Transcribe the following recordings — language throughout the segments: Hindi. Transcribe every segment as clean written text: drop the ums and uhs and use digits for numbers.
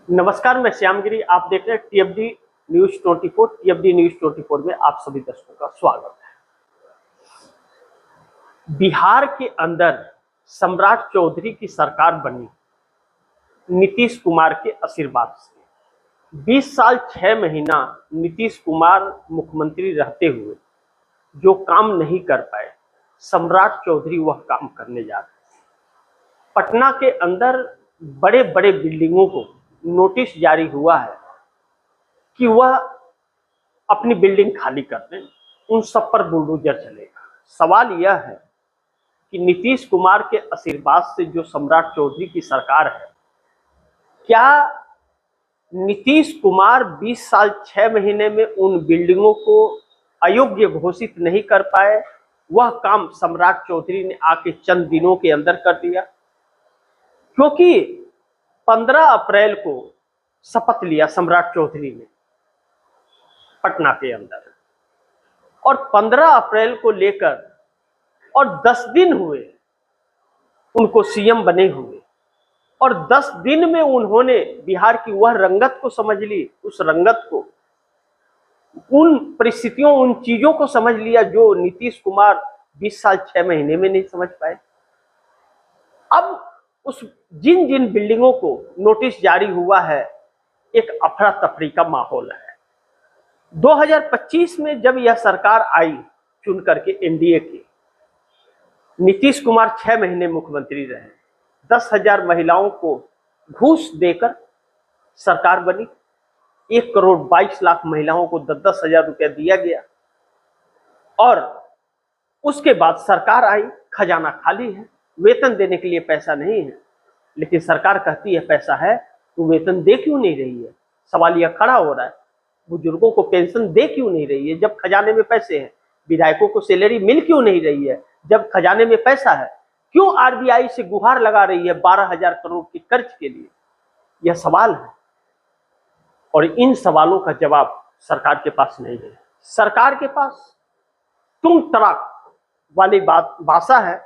नमस्कार, मैं श्यामगिरी। आप देख रहे हैं टीएफडी न्यूज 24। टीएफडी न्यूज 24 में आप सभी दर्शकों का स्वागत है। बिहार के अंदर सम्राट चौधरी की सरकार बनी नीतीश कुमार के आशीर्वाद से। 20 साल 6 महीना नीतीश कुमार मुख्यमंत्री रहते हुए जो काम नहीं कर पाए, सम्राट चौधरी वह काम करने जा रहे हैं। पटना के अंदर बड़े बड़े बिल्डिंगों को नोटिस जारी हुआ है कि वह अपनी बिल्डिंग खाली कर दें, उन सब पर बुलडोजर चलेगा। सवाल यह है कि नीतीश कुमार के आशीर्वाद से जो सम्राट चौधरी की सरकार है, क्या नीतीश कुमार 20 साल 6 महीने में उन बिल्डिंगों को अयोग्य घोषित नहीं कर पाए? वह काम सम्राट चौधरी ने आके चंद दिनों के अंदर कर दिया, क्योंकि 15 अप्रैल को शपथ लिया सम्राट चौधरी ने पटना के अंदर, और 15 अप्रैल को लेकर और 10 दिन हुए उनको सीएम बने हुए, और 10 दिन में उन्होंने बिहार की वह रंगत को समझ ली, उस रंगत को, उन परिस्थितियों, उन चीजों को समझ लिया जो नीतीश कुमार 20 साल 6 महीने में नहीं समझ पाए। अब उस जिन जिन बिल्डिंगों को नोटिस जारी हुआ है, एक अफरा तफरी का माहौल है। 2025 में जब यह सरकार आई चुन करके एनडीए की, नीतीश कुमार 6 महीने मुख्यमंत्री रहे, 10,000 महिलाओं को घूस देकर सरकार बनी। 1 करोड़ 22 लाख महिलाओं को 10-10 हजार रुपया दिया गया, और उसके बाद सरकार आई, खजाना खाली है, वेतन देने के लिए पैसा नहीं है। लेकिन सरकार कहती है पैसा है, तो वेतन दे क्यों नहीं रही है? सवाल यह खड़ा हो रहा है, बुजुर्गों को पेंशन दे क्यों नहीं रही है जब खजाने में पैसे हैं? विधायकों को सैलरी मिल क्यों नहीं रही है जब खजाने में पैसा है? क्यों आरबीआई से गुहार लगा रही है 12,000 करोड़ के कर्ज के लिए? यह सवाल है, और इन सवालों का जवाब सरकार के पास नहीं है। सरकार के पास तुम तड़ाक वाली भाषा है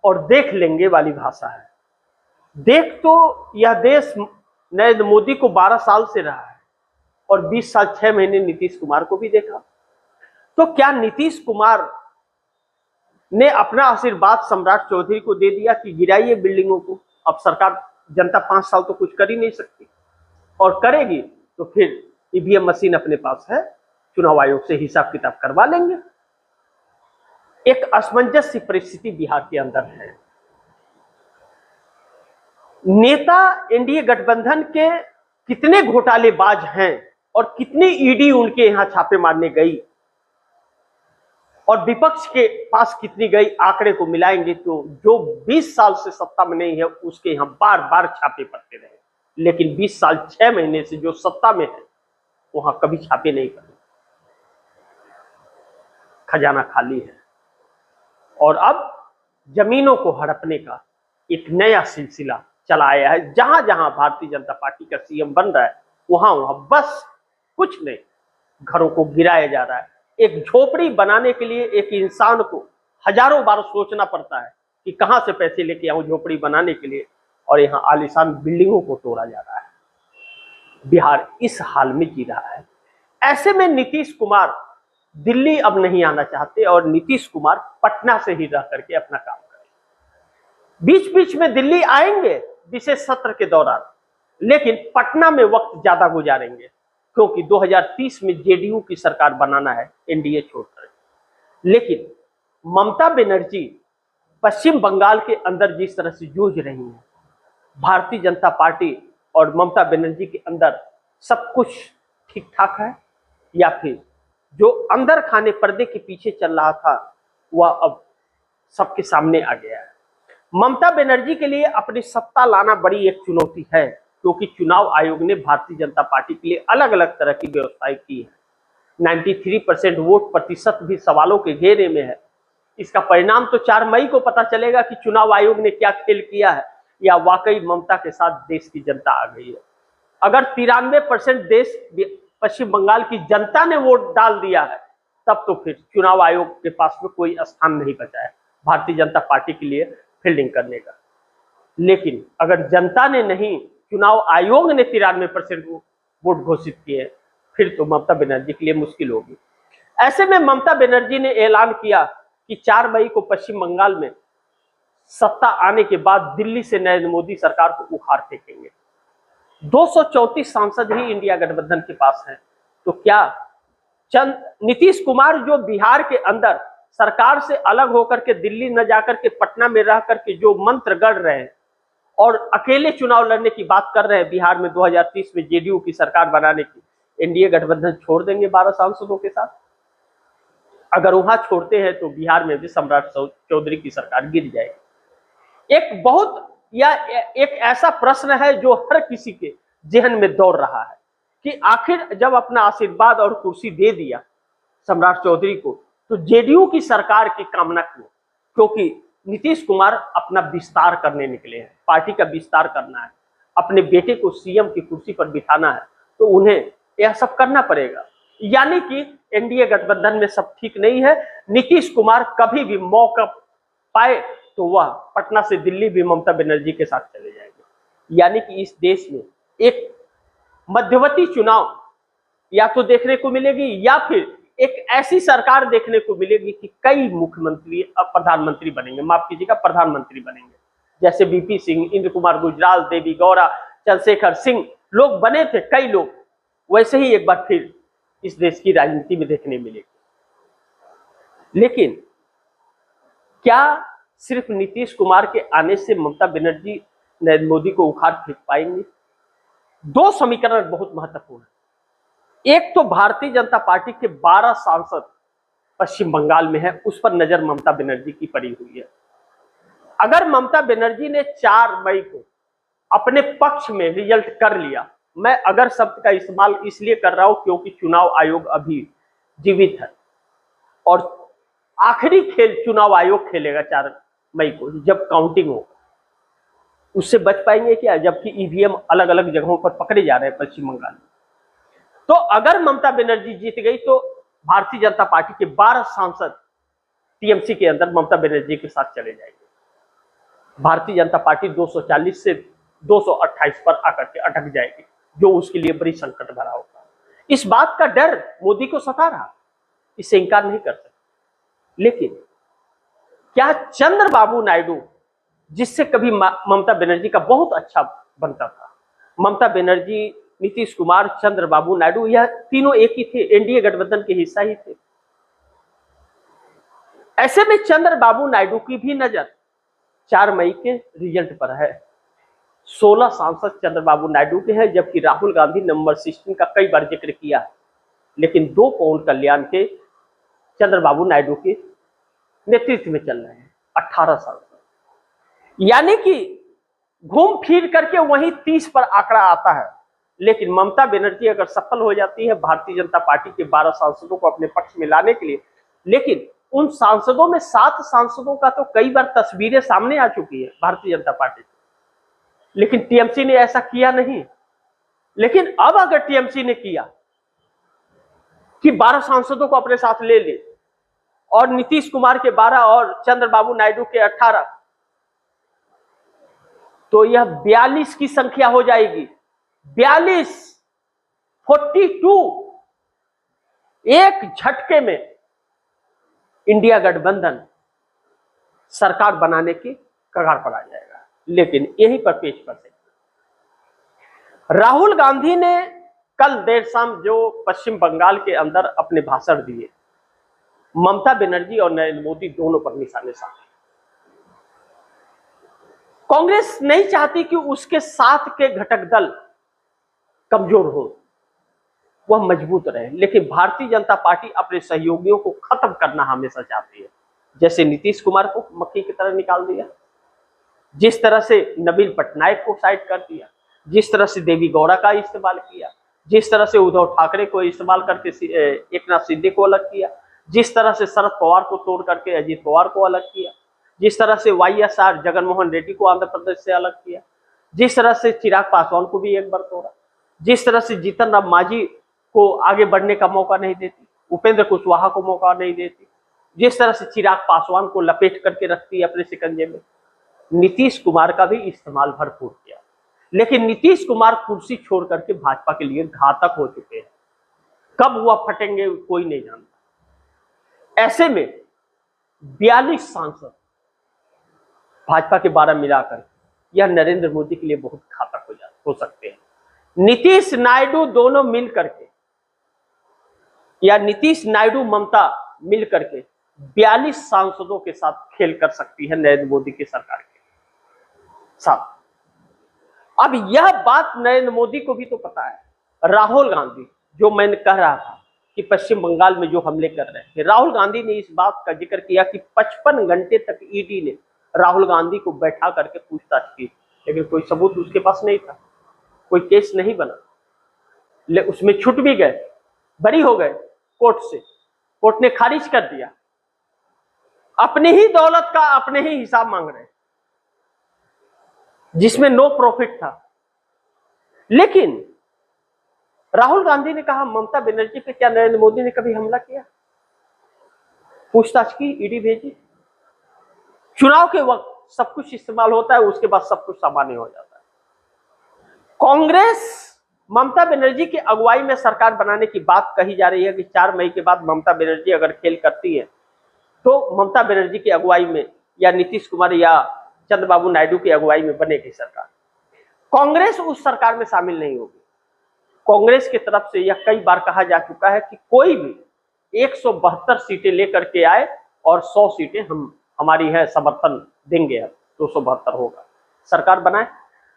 और देख लेंगे वाली भाषा है। देख तो यह देश नरेंद्र मोदी को 12 साल से रहा है, और 20 साल 6 महीने नीतीश कुमार को भी देखा। तो क्या नीतीश कुमार ने अपना आशीर्वाद सम्राट चौधरी को दे दिया कि गिराइए बिल्डिंगों को? अब सरकार, जनता 5 साल तो कुछ कर ही नहीं सकती, और करेगी तो फिर ईवीएम मशीन अपने पास है, चुनाव आयोग से हिसाब किताब करवा लेंगे। एक असमंजस सी परिस्थिति बिहार के अंदर है। नेता एनडीए गठबंधन के कितने घोटालेबाज हैं और कितनी ईडी उनके यहां छापे मारने गई, और विपक्ष के पास कितनी गई, आंकड़े को मिलाएंगे तो जो 20 साल से सत्ता में नहीं है उसके यहां बार बार छापे पड़ते रहे। लेकिन 20 साल 6 महीने से जो सत्ता में है वहां कभी छापे नहीं पड़े, खजाना खाली है। और अब जमीनों को हड़पने का एक नया सिलसिला चला आया है। जहां जहां भारतीय जनता पार्टी का सीएम बन रहा है, वहां वहां बस कुछ नहीं, घरों को गिराया जा रहा है। एक झोपड़ी बनाने के लिए एक इंसान को हजारों बार सोचना पड़ता है कि कहां से पैसे लेके आऊं झोपड़ी बनाने के लिए, और यहां आलीशान बिल्डिंगों को तोड़ा जा रहा है। बिहार इस हाल में जी रहा है। ऐसे में नीतीश कुमार दिल्ली अब नहीं आना चाहते, और नीतीश कुमार पटना से ही रह करके अपना काम करें। बीच बीच में दिल्ली आएंगे विशेष सत्र के दौरान, लेकिन पटना में वक्त ज्यादा गुजारेंगे, क्योंकि 2030 में जेडीयू की सरकार बनाना है एनडीए छोड़कर। लेकिन ममता बनर्जी पश्चिम बंगाल के अंदर जिस तरह से जूझ रही है, भारतीय जनता पार्टी और ममता बनर्जी के अंदर सब कुछ ठीक ठाक है, या फिर जो अंदर खाने पर्दे के पीछे चल रहा था वह अब सबके सामने आ गया है। ममता बनर्जी के लिए अपनी सत्ता लाना बड़ी एक चुनौती है, क्योंकि चुनाव आयोग ने भारतीय जनता पार्टी के लिए अलग अलग तरह की व्यवस्थाएं की है। 93% वोट प्रतिशत भी सवालों के घेरे में है। इसका परिणाम तो 4 मई को पता चलेगा कि चुनाव आयोग ने क्या खेल किया है, या वाकई ममता के साथ देश की जनता आ गई है। अगर 93% देश पश्चिम बंगाल की जनता ने वोट डाल दिया है, तब तो फिर चुनाव आयोग के पास में कोई स्थान नहीं बचा है भारतीय जनता पार्टी के लिए फील्डिंग करने का। लेकिन अगर जनता ने नहीं चुनाव आयोग ने 93% वोट घोषित किए, फिर तो ममता बनर्जी के लिए मुश्किल होगी। ऐसे में ममता बनर्जी ने ऐलान किया कि 4 मई को पश्चिम बंगाल में सत्ता आने के बाद दिल्ली से नरेंद्र मोदी सरकार को उखाड़ फेंकेंगे। 234 सांसद ही इंडिया गठबंधन के पास हैं, तो क्या नीतीश कुमार जो बिहार के अंदर सरकार से अलग होकर के दिल्ली न जाकर के पटना में रह करके जो मंत्र गढ़ रहे हैं और अकेले चुनाव लड़ने की बात कर रहे हैं बिहार में 2030 में जेडीयू की सरकार बनाने की, एनडीए गठबंधन छोड़ देंगे 12 सांसदों के साथ? अगर वहां छोड़ते हैं तो बिहार में भी सम्राट चौधरी की सरकार गिर जाएगी। एक ऐसा प्रश्न है जो हर किसी के जहन में दौड़ रहा है कि आखिर जब अपना आशीर्वाद और कुर्सी दे दिया सम्राट चौधरी को, तो जेडीयू की सरकार की कामना क्यों? क्योंकि नीतीश कुमार अपना विस्तार करने निकले हैं, पार्टी का विस्तार करना है, अपने बेटे को सीएम की कुर्सी पर बिठाना है, तो उन्हें यह सब करना पड़ेगा। यानी कि एनडीए गठबंधन में सब ठीक नहीं है। नीतीश कुमार कभी भी मौका पाए तो वह पटना से दिल्ली भी ममता बनर्जी के साथ चले जाएंगे। यानी कि इस देश में एक मध्यवर्ती चुनाव या तो देखने को मिलेगी या फिर एक ऐसी सरकार देखने को मिलेगी कि कई मुख्यमंत्री प्रधानमंत्री बनेंगे, माफ कीजिएगा प्रधानमंत्री बनेंगे। जैसे बीपी सिंह, इंद्र कुमार गुजराल, देवी गौड़ा, चंद्रशेखर सिंह लोग बने थे, कई लोग, वैसे ही एक बार फिर इस देश की राजनीति में देखने मिलेगी। लेकिन क्या सिर्फ नीतीश कुमार के आने से ममता बनर्जी नरेंद्र मोदी को उखाड़ फेंक पाएंगे? 2 समीकरण बहुत महत्वपूर्ण है। एक तो भारतीय जनता पार्टी के 12 सांसद पश्चिम बंगाल में है, उस पर नजर ममता बनर्जी की पड़ी हुई है। अगर ममता बनर्जी ने 4 मई को अपने पक्ष में रिजल्ट कर लिया, मैं अगर शब्द का इस्तेमाल इसलिए कर रहा हूं क्योंकि चुनाव आयोग अभी जीवित है और आखिरी खेल चुनाव आयोग खेलेगा 4 मई को जब काउंटिंग होगा। उससे बच पाएंगे क्या, जबकि ईवीएम अलग अलग जगहों पर पकड़े जा रहे हैं पश्चिम बंगाल में। तो अगर ममता बनर्जी जीत गई तो भारतीय जनता पार्टी के 12 सांसद टीएमसी के अंदर ममता बनर्जी के साथ चले जाएंगे। भारतीय जनता पार्टी 240 से 228 पर आकर के अटक जाएगी, जो उसके लिए बड़ी संकट भरा होगा। इस बात का डर मोदी को सता रहा, इससे इंकार नहीं कर सकते। लेकिन क्या चंद्रबाबू नायडू, जिससे कभी ममता बनर्जी का बहुत अच्छा बनता था, ममता बनर्जी, नीतीश कुमार, चंद्रबाबू नायडू, यह तीनों एक ही थे, एनडीए गठबंधन के हिस्सा ही थे। ऐसे में चंद्रबाबू नायडू की भी नजर 4 मई के रिजल्ट पर है। 16 सांसद चंद्रबाबू नायडू के हैं, जबकि राहुल गांधी नंबर 16 का कई बार जिक्र किया है, लेकिन 2 पवन कल्याण के चंद्रबाबू नायडू के नेतृत्व में चल रहे हैं 18 सांसद। यानी कि घूम फिर करके वहीं 30 पर आंकड़ा आता है। लेकिन ममता बनर्जी अगर सफल हो जाती है भारतीय जनता पार्टी के 12 सांसदों को अपने पक्ष में लाने के लिए, लेकिन उन सांसदों में 7 सांसदों का तो कई बार तस्वीरें सामने आ चुकी है भारतीय जनता पार्टी, लेकिन टीएमसी ने ऐसा किया नहीं। लेकिन अब अगर टीएमसी ने किया कि 12 सांसदों को अपने साथ ले ले और नीतीश कुमार के 12 और चंद्रबाबू नायडू के 18, तो यह 42 की संख्या हो जाएगी। 42 एक झटके में इंडिया गठबंधन सरकार बनाने की कगार पर आ जाएगा। लेकिन यहीं पर पेच पर राहुल गांधी ने कल देर शाम जो पश्चिम बंगाल के अंदर अपने भाषण दिए, ममता बनर्जी और नरेंद्र मोदी दोनों पर निशाने साधे। कांग्रेस नहीं चाहती कि उसके साथ के घटक दल कमजोर हो, वह मजबूत रहे, लेकिन भारतीय जनता पार्टी अपने सहयोगियों को खत्म करना हमेशा चाहती है। जैसे नीतीश कुमार को मक्खी की तरह निकाल दिया, जिस तरह से नवीन पटनायक को साइड कर दिया, जिस तरह से देवी गौड़ा का इस्तेमाल किया, जिस तरह से उद्धव ठाकरे को इस्तेमाल करके एकनाथ शिंदे को अलग किया, जिस तरह से शरद पवार को तोड़ करके अजीत पवार को अलग किया, जिस तरह से वाईएसआर जगनमोहन रेड्डी को आंध्र प्रदेश से अलग किया, जिस तरह से चिराग पासवान को भी एक बार तोड़ा, जिस तरह से जीतन राम मांझी को आगे बढ़ने का मौका नहीं देती, उपेंद्र कुशवाहा को मौका नहीं देती, जिस तरह से चिराग पासवान को लपेट करके रखती है अपने शिकंजे में, नीतीश कुमार का भी इस्तेमाल भरपूर किया। लेकिन नीतीश कुमार कुर्सी छोड़ करके भाजपा के लिए घातक हो चुके हैं। कब वह फटेंगे कोई नहीं जानता। ऐसे में 42 सांसद भाजपा के 12 मिलाकर यह नरेंद्र मोदी के लिए बहुत घातक हो सकते हैं। नीतीश नायडू दोनों मिल करके या नीतीश नायडू ममता मिल करके 42 सांसदों के साथ खेल कर सकती है नरेंद्र मोदी की सरकार के साथ। अब यह बात नरेंद्र मोदी को भी तो पता है। राहुल गांधी, जो मैंने कह रहा था कि पश्चिम बंगाल में जो हमले कर रहे थे, राहुल गांधी ने इस बात का जिक्र किया कि 55 घंटे तक ईडी ने राहुल गांधी को बैठा करके पूछताछ की, लेकिन कोई सबूत उसके पास नहीं था, कोई केस नहीं बना। उसमें छूट भी गए, बरी हो गए कोर्ट से, कोर्ट ने खारिज कर दिया। अपनी ही दौलत का अपने ही हिसाब मांग रहे हैं, जिसमें नो प्रॉफिट था। लेकिन राहुल गांधी ने कहा ममता बनर्जी पे क्या नरेंद्र मोदी ने कभी हमला किया? पूछताछ की, ईडी भेजी। चुनाव के वक्त सब कुछ इस्तेमाल होता है, उसके बाद सब कुछ सामान्य हो जाता है। कांग्रेस ममता बनर्जी की अगुवाई में सरकार बनाने की बात कही जा रही है कि 4 मई के बाद ममता बनर्जी अगर खेल करती है तो ममता बनर्जी की अगुवाई में या नीतीश कुमार या चंद्रबाबू नायडू की अगुवाई में बनेगी सरकार। कांग्रेस उस सरकार में शामिल नहीं होगी। कांग्रेस की तरफ से यह कई बार कहा जा चुका है कि कोई भी 172 सीटें लेकर के आए और 100 सीटें हमारी है, समर्थन देंगे, हम 272 होगा, सरकार बनाए।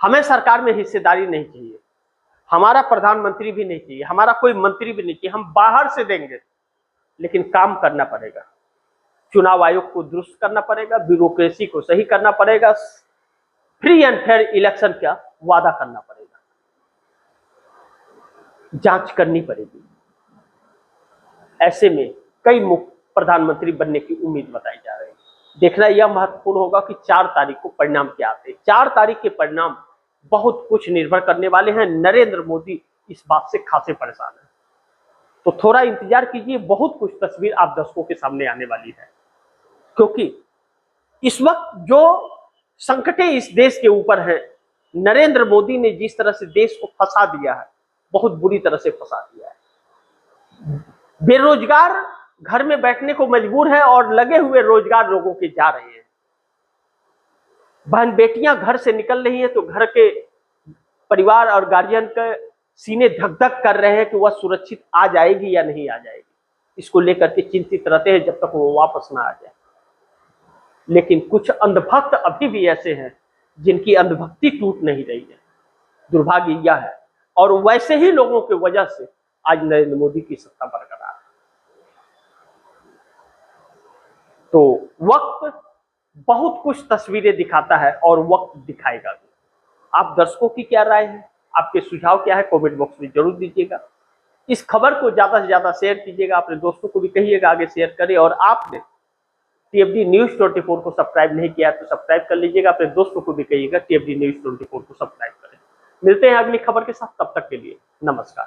हमें सरकार में हिस्सेदारी नहीं चाहिए, हमारा प्रधानमंत्री भी नहीं चाहिए, हमारा कोई मंत्री भी नहीं चाहिए, हम बाहर से देंगे, लेकिन काम करना पड़ेगा। चुनाव आयोग को दुरुस्त करना पड़ेगा, ब्यूरोक्रेसी को सही करना पड़ेगा, फ्री एंड फेयर इलेक्शन का वादा करना पड़ेगा, जांच करनी पड़ेगी। ऐसे में कई प्रधानमंत्री बनने की उम्मीद बताई जा रही है। देखना यह महत्वपूर्ण होगा कि 4 तारीख को परिणाम क्या आते हैं। 4 तारीख के परिणाम बहुत कुछ निर्भर करने वाले हैं। नरेंद्र मोदी इस बात से खासे परेशान है, तो थोड़ा इंतजार कीजिए, बहुत कुछ तस्वीर आप दर्शकों के सामने आने वाली है। क्योंकि इस वक्त जो संकटें इस देश के ऊपर हैं, नरेंद्र मोदी ने जिस तरह से देश को फंसा दिया है, बहुत बुरी तरह से फंसा दिया है। बेरोजगार घर में बैठने को मजबूर है और लगे हुए रोजगार लोगों के जा रहे हैं। बहन बेटियां घर से निकल रही हैं तो घर के परिवार और गार्जियन के सीने धक धक कर रहे हैं कि वह सुरक्षित आ जाएगी या नहीं आ जाएगी। इसको लेकर के चिंतित रहते हैं जब तक वो वापस ना आ जाए। लेकिन कुछ अंधभक्त अभी भी ऐसे हैं जिनकी अंधभक्ति टूट नहीं रही है। दुर्भाग्य यह है, और वैसे ही लोगों की वजह से आज नरेंद्र मोदी की सत्ता बरकरार है। तो वक्त बहुत कुछ तस्वीरें दिखाता है और वक्त दिखाएगा भी। आप दर्शकों की क्या राय है, आपके सुझाव क्या है, कमेंट बॉक्स में जरूर दीजिएगा। इस खबर को ज्यादा से ज्यादा शेयर कीजिएगा, अपने दोस्तों को भी कहिएगा आगे शेयर करें। और आपने टीएफडी न्यूज 24 को सब्सक्राइब नहीं किया तो सब्सक्राइब कर लीजिएगा, अपने दोस्तों को भी कहिएगा टीएफडी न्यूज 24 को सब्सक्राइब करें। मिलते हैं अगली खबर के साथ, तब तक के लिए नमस्कार।